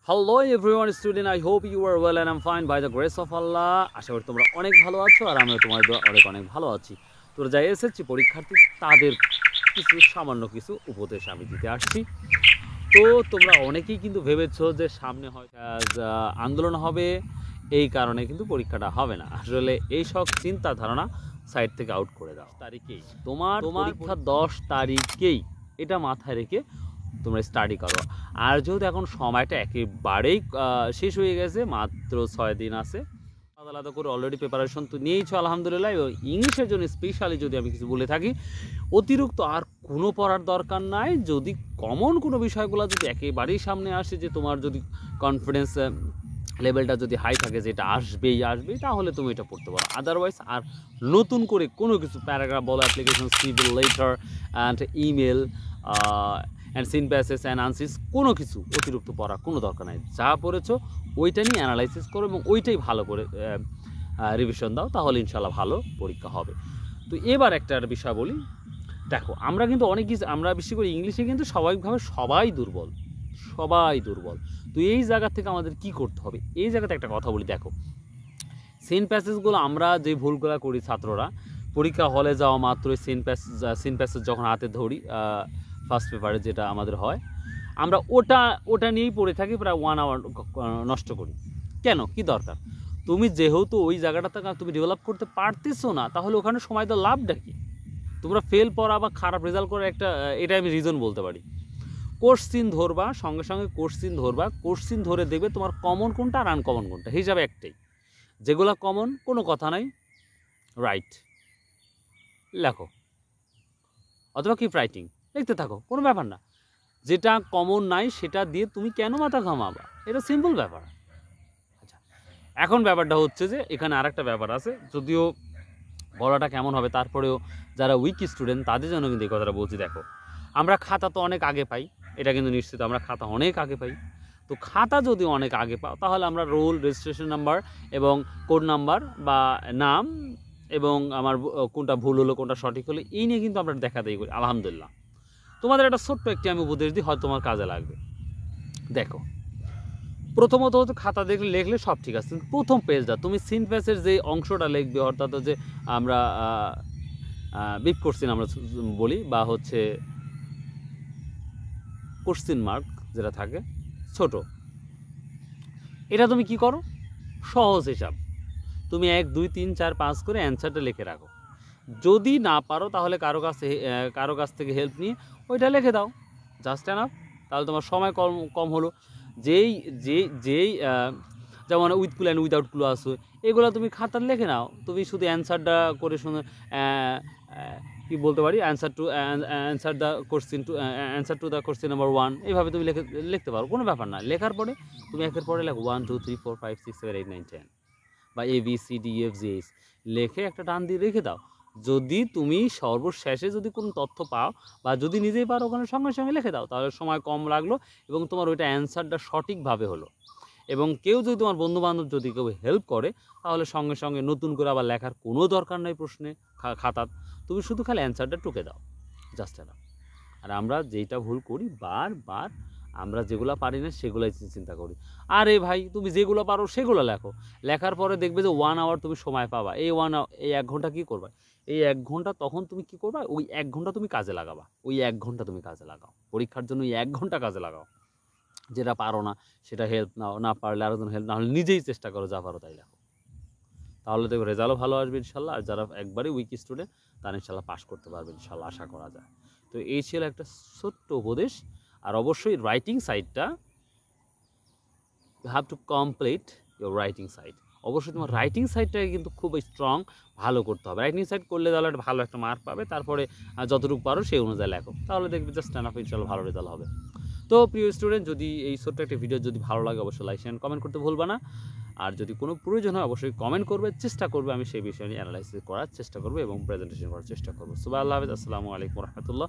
Hello everyone student, I hope you are well and I'm fine by the grace of Allah. আশা করি তোমরা অনেক ভালো আছো আর আমিও তোমাদের দোয়া অনেক ভালো আছি। তোমরা যাই এসেছি পরীক্ষার্থী তাদের সামান্য কিছু উপদেশ আমি দিতে আসছি। তো তোমরা অনেকেই কিন্তু ভেবেছো যে সামনে হয়তো আন্দোলন হবে, এই কারণে কিন্তু পরীক্ষাটা হবে না। আসলে এই সব চিন্তা ধারণা সাইড থেকে আউট করে দাও। তারিখেই তোমার পরীক্ষা 10 তারিখেই, এটা মাথায় রেখে তোমরা স্টাডি করো। আর যেহেতু এখন সময়টা একেবারেই শেষ হয়ে গেছে, মাত্র 6 দিন আছে, আলাদা আলাদা করে অলরেডি প্রিপারেশন তো নিয়েছো আলহামদুলিল্লাহ। এবং ইংলিশের জন্য স্পেশালি যদি আমি কিছু বলে থাকি, অতিরিক্ত আর কোনো পড়ার দরকার নাই। যদি কমন কোনো বিষয়গুলো যদি একেবারেই সামনে আসে, যে তোমার যদি কনফিডেন্স লেভেলটা যদি হাই থাকে, যেটা আসবেই তাহলে তুমি এটা পড়তে পারো। আদারওয়াইজ আর নতুন করে কোনো কিছু প্যারাগ্রাফ বলো, application, civil, letter and email and seen passage and unseen, কোনো কিছু অতিরিক্ত পড়ার কোনো দরকার নাই। যা পড়েছো ওইটা নিয়ে অ্যানালাইসিস করো এবং ওইটাই ভালো করে রিভিশন দাও, তাহলে ইনশাল্লাহ ভালো পরীক্ষা হবে। তো এবার একটা বিষয় বলি, দেখো আমরা কিন্তু অনেক কিছু, আমরা বেশি করে ইংলিশে কিন্তু স্বাভাবিকভাবে সবাই দুর্বল। তো এই জায়গা থেকে আমাদের কি করতে হবে, এই জায়গাতে একটা কথা বলি। দেখো সিন প্যাসেজগুলো আমরা যে ভুলগুলো করি ছাত্ররা, পরীক্ষা হলে যাওয়া মাত্রই সিন প্যাসেজ যখন হাতে ধরি, ফার্স্ট পেপারে যেটা আমাদের হয়, আমরা ওটা নিয়েই পড়ে থাকি, প্রায় 1 আওয়ার নষ্ট করি। কেন, কি দরকার? তুমি যেহেতু ওই জায়গাটাতে তুমি ডেভেলপ করতে পারতেছো না, তাহলে ওখানে সময় তো লাভটা কি? তোমরা ফেল পড়া বা খারাপ রেজাল্ট করে একটা, এটা আমি রিজন বলতে পারি। কোশ্চিন ধরবা, সঙ্গে সঙ্গে কোশ্চিন ধরে দেখবে তোমার কমন কোনটা আর আনকমন কোনটা। হিসাবে একটাই, যেগুলো কমন কোনো কথা নাই, রাইট লেখো, অথবা কিপ রাইটিং, লিখতে থাকো, কোনো ব্যাপার না। যেটা কমন নাই সেটা দিয়ে তুমি কেন মাথা ঘামাবা? এটা সিম্পল ব্যাপার। আচ্ছা, এখন ব্যাপারটা হচ্ছে যে এখানে আর একটা ব্যাপার আছে, যদিও বলাটা কেমন হবে, তারপরেও যারা উইক স্টুডেন্ট তাদের জন্য কিন্তু এই কথাটা বলছি। দেখো আমরা খাতা তো অনেক আগে পাই, এটা কিন্তু নিশ্চিত, আমরা খাতা অনেক আগে পাই। তো খাতা যদি অনেক আগে পাও, তাহলে আমরা রোল, রেজিস্ট্রেশন নাম্বার এবং কোড নাম্বার বা নাম এবং আমার কোনটা ভুল হলো কোনটা সঠিক হলো, এই নিয়ে কিন্তু আমরা দেখাতেই করি আলহামদুলিল্লাহ। তোমাদের একটা ছোট্ট একটি আমি উপদেশ দিই, হয়তো তোমার কাজে লাগবে। দেখো প্রথমত হচ্ছে খাতা দেখলে লেখলে সব ঠিক আছে, প্রথম পেজটা তুমি সিন পেজের যে অংশটা লিখবে, অর্থাৎ যে আমরা বিপ কোশ্চিন আমরা বলি, বা হচ্ছে কোশ্চিন মার্ক যেটা থাকে ছোট, এটা তুমি কি করো, সহজ হিসাব, তুমি 1 2 3 4 5 করে অ্যান্সারটা লিখে রাখো। যদি না পারো তাহলে কারো কাছ থেকে হেল্প নিয়ে ওইটা লিখে দাও, জাস্ট এনাফ। তাহলে তোমার সময় কম হলো। যেই যেমন with clue and without clue আসো, এগুলো তুমি খাতার লিখে নাও। তুমি শুধু অ্যান্সারটা করে শুনে কি বলতে পারি, answer to the question number 1, এইভাবে তুমি লিখতে পারো, কোনো ব্যাপার না। লেখার পরে তুমি একের পরে লেখো 1 2 3 4 5 6 7 8 9 10 বা ABCDEFGH লেখে একটা টান দিয়ে রেখে দাও। যদি তুমি সর্বশেষে যদি কোনো তথ্য পাও বা যদি নিজেই পারো, ওখানে সঙ্গে সঙ্গে লিখে দাও, তাহলে সময় কম লাগলো এবং তোমার ওইটা অ্যান্সারটা সঠিকভাবে হলো। এবং কেউ যদি তোমার বন্ধুবান্ধব যদি কেউ হেল্প করে, তাহলে সঙ্গে সঙ্গে নতুন করে আবার লেখার কোনো দরকার নেই প্রশ্নে খাতাত, তুমি শুধু খালি অ্যান্সারটা টুকে দাও, জাস্ট এটা। আর আমরা যেইটা ভুল করি বারবার, আমরা যেগুলো পারি না সেগুলোই চিন্তা করি। আরে ভাই তুমি যেগুলো পারো সেগুলো লেখো, লেখার পরে দেখবে যে 1 আওয়ার তুমি সময় পাবা। এই 1 ঘন্টা কী করবা? এই 1 ঘন্টা তখন তুমি কি করবা, ওই 1 ঘন্টা তুমি কাজে লাগাবা। ওই 1 ঘন্টা তুমি কাজে লাগাও পরীক্ষার জন্য, ওই 1 ঘন্টা কাজে লাগাও। যেটা পারো না সেটা হেল্প নাও, না পারলে আরও হেল্প না হলে নিজেই চেষ্টা করো, যা পারো তাই লেখো, তাহলে দেখো রেজাল্টও ভালো আসবে ইনশাল্লাহ। আর যারা একবারে উইক স্টুডেন্ট তারা ইনশাল্লাহ পাস করতে পারবে ইনশাল্লাহ, আশা করা যায়। তো এই ছিল একটা ছোট্ট উপদেশ। আর অবশ্যই রাইটিং সাইডটা you have to complete your writing side. অবশ্যই তোমার রাইটিং সাইডটাকে কিন্তু খুব স্ট্রং ভালো করতে হবে। রাইটিং সাইড করলে তাহলে একটা ভালো একটা মার্ক পাবে, তারপরে যতটুকু পারো সেই অনুযায়ী লেখো, তাহলে দেখবে জাস্ট এনাফ, ইনশাল্লাহ ভালো রেজাল্ট হবে। তো প্রিয় স্টুডেন্ট, যদি এই ছোট্ট একটা ভিডিও যদি ভালো লাগে, অবশ্যই লাইক শেয়ার কমেন্ট করতে ভুলবা না। আর যদি কোনো প্রয়োজন হয় অবশ্যই কমেন্ট করবে, চেষ্টা করবে আমি সেই বিষয় নিয়ে অ্যানালাইসিস করার চেষ্টা করবো এবং প্রেজেন্টেশন করার চেষ্টা করবো। সুবহানাল্লাহ, আসসালামু আলাইকুম রহমতুল্লাহ।